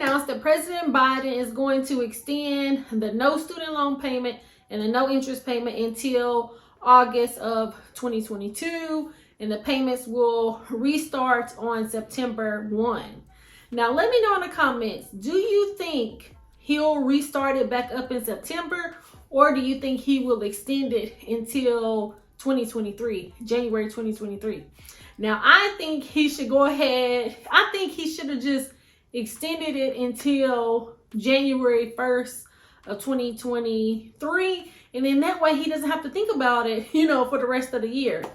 announced that President Biden is going to extend the no student loan payment and the no interest payment until August of 2022, and the payments will restart on September 1. Now, let me know in the comments, do you think he'll restart it back up in September, or do you think he will extend it until 2023, January 2023? Now, I think he should go ahead. I think he should have just extended it until January 1st of 2023. And then that way he doesn't have to think about it, for the rest of the year.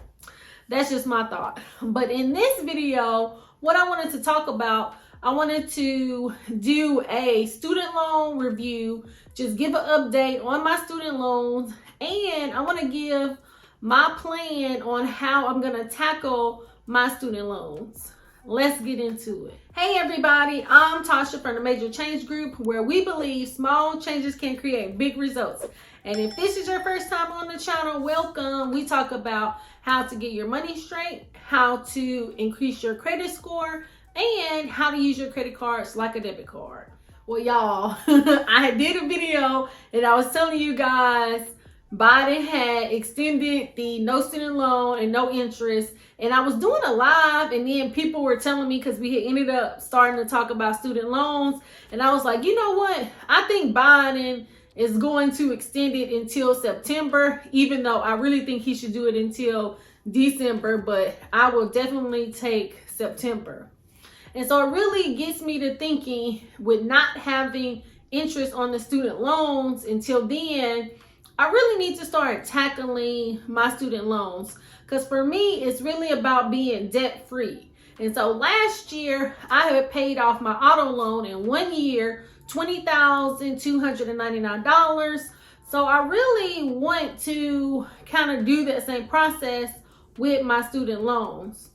That's just my thought. But in this video, what I wanted to talk about, I wanted to do a student loan review, just give an update on my student loans, and I want to give my plan on how I'm going to tackle my student loans. Let's get into it. Hey everybody, I'm Tasha from the Major Change Group, where we believe small changes can create big results. And if this is your first time on the channel, welcome. We talk about how to get your money straight, how to increase your credit score, and how to use your credit cards like a debit card. Well, y'all, I did a video and I was telling you guys Biden had extended the no student loan and no interest, and I was doing a live, and then people were telling me, because we had ended up starting to talk about student loans, and I was like, you know what, I think Biden is going to extend it until September, even though I really think he should do it until December, but I will definitely take September. And so it really gets me to thinking, with not having interest on the student loans until then, I really need to start tackling my student loans, because for me, it's really about being debt free. And so last year, I had paid off my auto loan in 1 year, $20,299. So I really want to kind of do that same process with my student loans.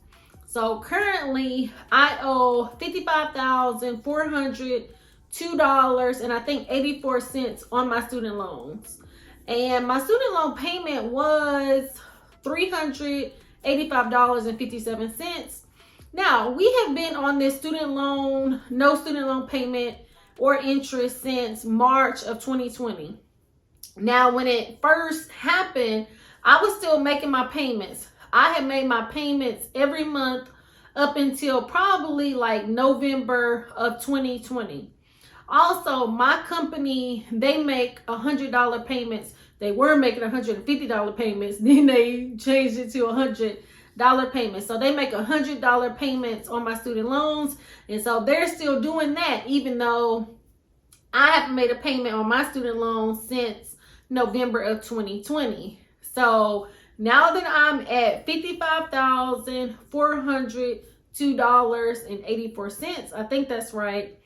So currently, I owe $55,402 and I think 84 cents on my student loans. And my student loan payment was $385.57. Now, we have been on this student loan, no student loan payment or interest since March of 2020. Now, when it first happened, I was still making my payments. I had made my payments every month up until probably like November of 2020. Also, my company, they make $100 payments. They were making $150 payments. Then they changed it to $100 payments. So they make $100 payments on my student loans. And so they're still doing that, even though I haven't made a payment on my student loans since November of 2020. So now that I'm at $55,402.84, I think that's right.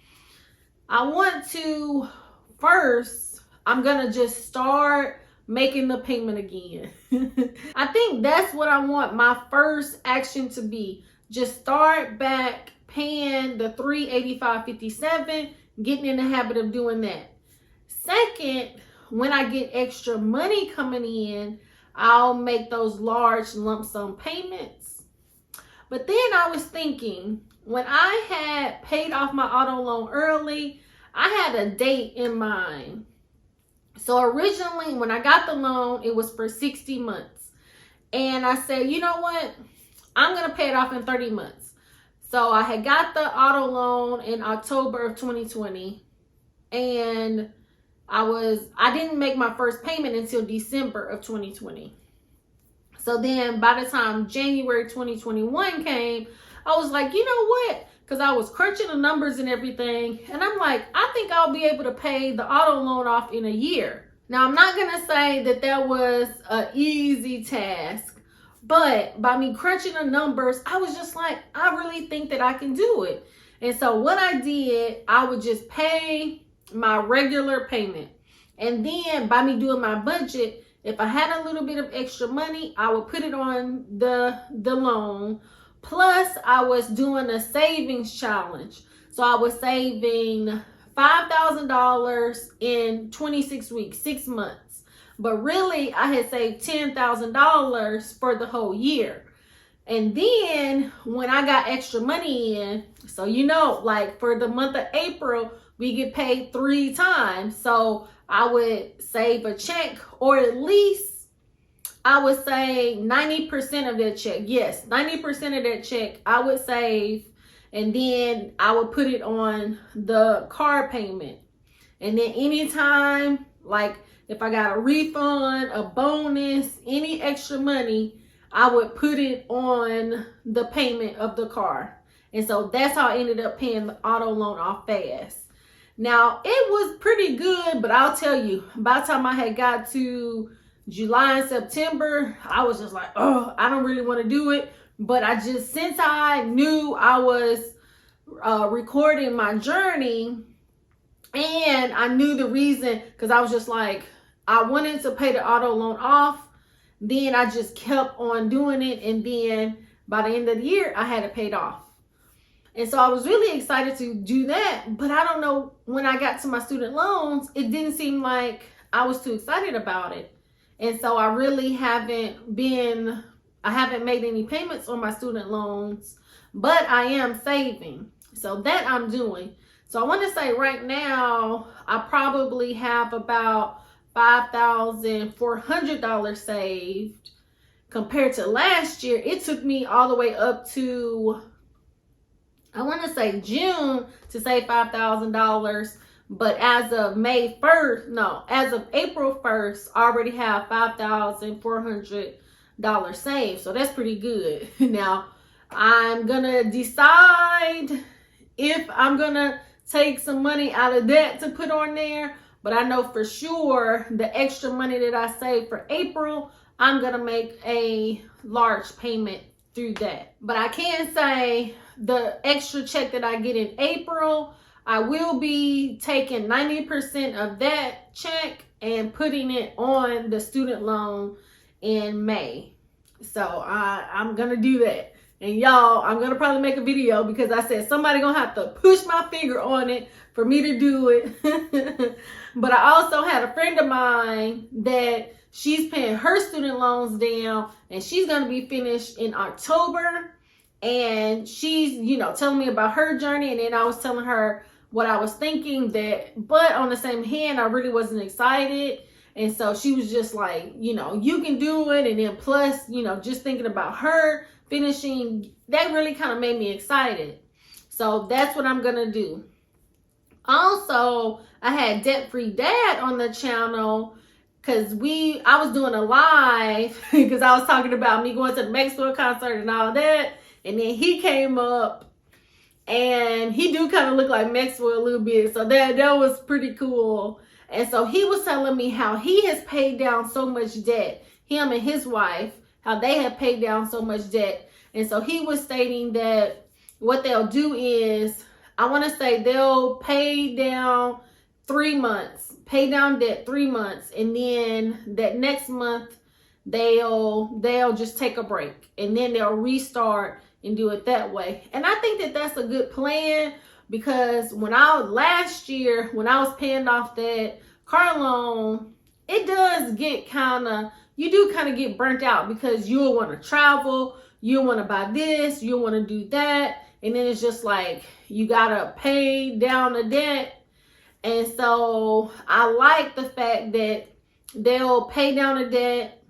I want to first, I'm going to just start making the payment again. I think that's what I want my first action to be. Just start back paying the $385.57, getting in the habit of doing that. Second, when I get extra money coming in, I'll make those large lump sum payments. But then I was thinking, when I had paid off my auto loan early, I had a date in mind. So originally, when I got the loan, it was for 60 months. And I said, you know what? I'm going to pay it off in 30 months. So I had got the auto loan in October of 2020. And I didn't make my first payment until December of 2020. So then by the time January 2021 came, I was like, you know what? Because I was crunching the numbers and everything. And I'm like, I think I'll be able to pay the auto loan off in a year. Now, I'm not going to say that that was an easy task. But by me crunching the numbers, I was just like, I really think that I can do it. And so what I did, I would just pay my regular payment. And then by me doing my budget, if I had a little bit of extra money, I would put it on the loan. Plus, I was doing a savings challenge. So I was saving $5,000 in 26 weeks, 6 months. But really, I had saved $10,000 for the whole year. And then when I got extra money in, so like for the month of April, we get paid 3 times. So I would save a check, or at least I would say 90% of that check. Yes, 90% of that check I would save, and then I would put it on the card payment. And then anytime, like if I got a refund, a bonus, any extra money, I would put it on the payment of the car. And so that's how I ended up paying the auto loan off fast. Now, it was pretty good, but I'll tell you, by the time I had got to July and September, I was just like, oh, I don't really want to do it. But since I knew I was recording my journey, and I knew the reason, because I was just like, I wanted to pay the auto loan off. Then I just kept on doing it. And then by the end of the year, I had it paid off. And so I was really excited to do that. But I don't know, when I got to my student loans, it didn't seem like I was too excited about it. And so I really haven't made any payments on my student loans, but I am saving. So that I'm doing. So I want to say right now, I probably have about $5,400 saved. Compared to last year, it took me all the way up to, I want to say June, to save $5,000. But as of as of April 1st, I already have $5,400 saved. So that's pretty good. Now, I'm going to decide if I'm going to take some money out of that to put on there. But I know for sure the extra money that I saved for April, I'm going to make a large payment through that. But I can say the extra check that I get in April, I will be taking 90% of that check and putting it on the student loan in May. So I'm going to do that. And y'all, I'm going to probably make a video, because I said somebody going to have to push my finger on it for me to do it. But I also had a friend of mine that she's paying her student loans down, and she's going to be finished in October. And she's, telling me about her journey. And then I was telling her what I was thinking, but on the same hand, I really wasn't excited. And so she was just like, you can do it. And then plus, just thinking about her finishing, that really kind of made me excited. So that's what I'm going to do. Also, I had Debt Free Dad on the channel, because I was doing a live because I was talking about me going to the Maxwell concert and all that. And then he came up, and he do kind of look like Maxwell a little bit. So that was pretty cool. And so he was telling me how he has paid down so much debt, him and his wife, how they have paid down so much debt. And so he was stating that what they'll do is, I want to say they'll pay down 3 months, pay down debt 3 months. And then that next month, they'll just take a break, and then they'll restart and do it that way. And I think that that's a good plan, because last year, when I was paying off that car loan, it does get you do kind of get burnt out, because you'll want to travel, you'll want to buy this, you'll want to do that. And then it's just like, you got to pay down the debt. And so I like the fact that they'll pay down the debt,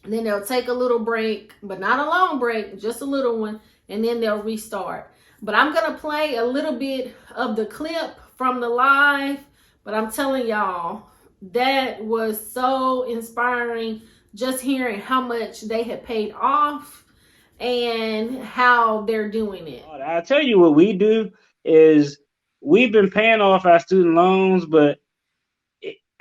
and then they'll take a little break, but not a long break, just a little one, and then they'll restart. But I'm going to play a little bit of the clip from the live, but I'm telling y'all, that was so inspiring, just hearing how much they had paid off and how they're doing it. I'll tell you what we do is, we've been paying off our student loans, but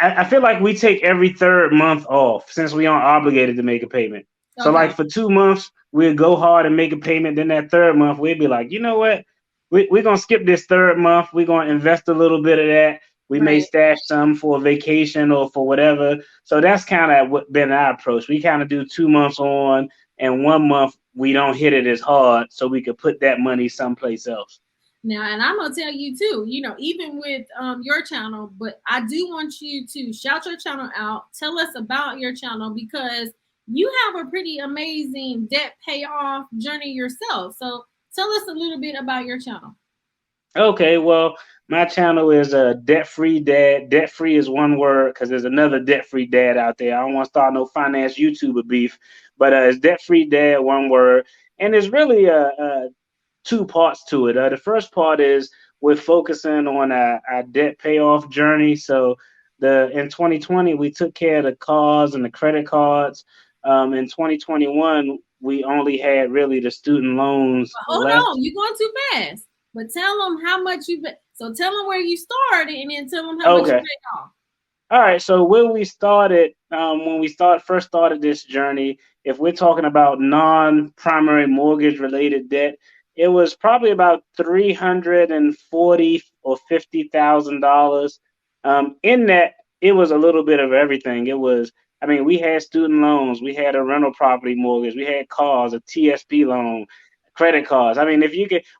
I feel like we take every third month off, since we aren't obligated to make a payment. Okay. So like for 2 months, we'll go hard and make a payment. Then that third month, we'll be like, you know what? We're going to skip this third month. We're going to invest a little bit of that. We may stash some for a vacation or for whatever. So that's kind of been our approach. We kind of do 2 months on, and 1 month we don't hit it as hard, so we could put that money someplace else. Now, and I'm going to tell you too, even with your channel, but I do want you to shout your channel out. Tell us about your channel, because you have a pretty amazing debt payoff journey yourself. So tell us a little bit about your channel. Okay, well, my channel is Debt Free Dad. Debt free is one word because there's another debt free dad out there. I don't want to start no finance YouTuber beef, but it's Debt Free Dad, one word, and there's really two parts to it. The first part is we're focusing on our debt payoff journey. So in 2020 we took care of the cars and the credit cards. In 2021 we only had really the student loans Hold left. on, you're going too fast. But tell them how much you. So tell them where you started, and then tell them how much you paid off. All right, so where we started, when we first started this journey, if we're talking about non-primary mortgage related debt, it was probably about $340 or $50,000. In that, it was a little bit of everything. I mean, we had student loans, we had a rental property mortgage, we had cars, a TSP loan, credit cards. I mean,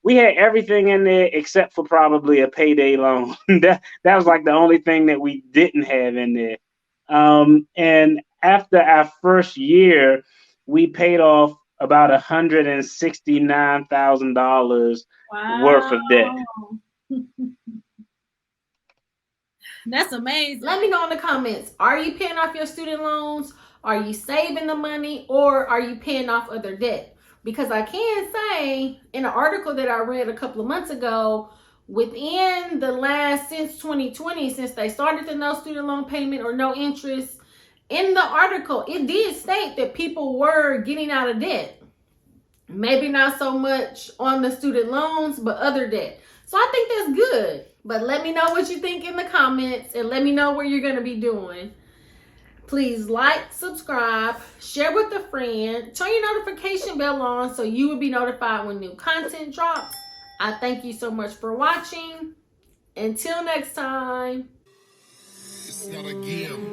we had everything in there except for probably a payday loan. that was like the only thing that we didn't have in there. And after our first year, we paid off about $169,000 worth of debt. That's amazing. Let me know in the comments. Are you paying off your student loans? Are you saving the money? Or are you paying off other debt? Because I can say in an article that I read a couple of months ago, within the last, since 2020, since they started the no student loan payment or no interest, in the article, it did state that people were getting out of debt. Maybe not so much on the student loans, but other debt. So I think that's good. But let me know what you think in the comments, and let me know what you're going to be doing. Please like, subscribe, share with a friend, turn your notification bell on so you will be notified when new content drops. I thank you so much for watching. Until next time. It's not a game.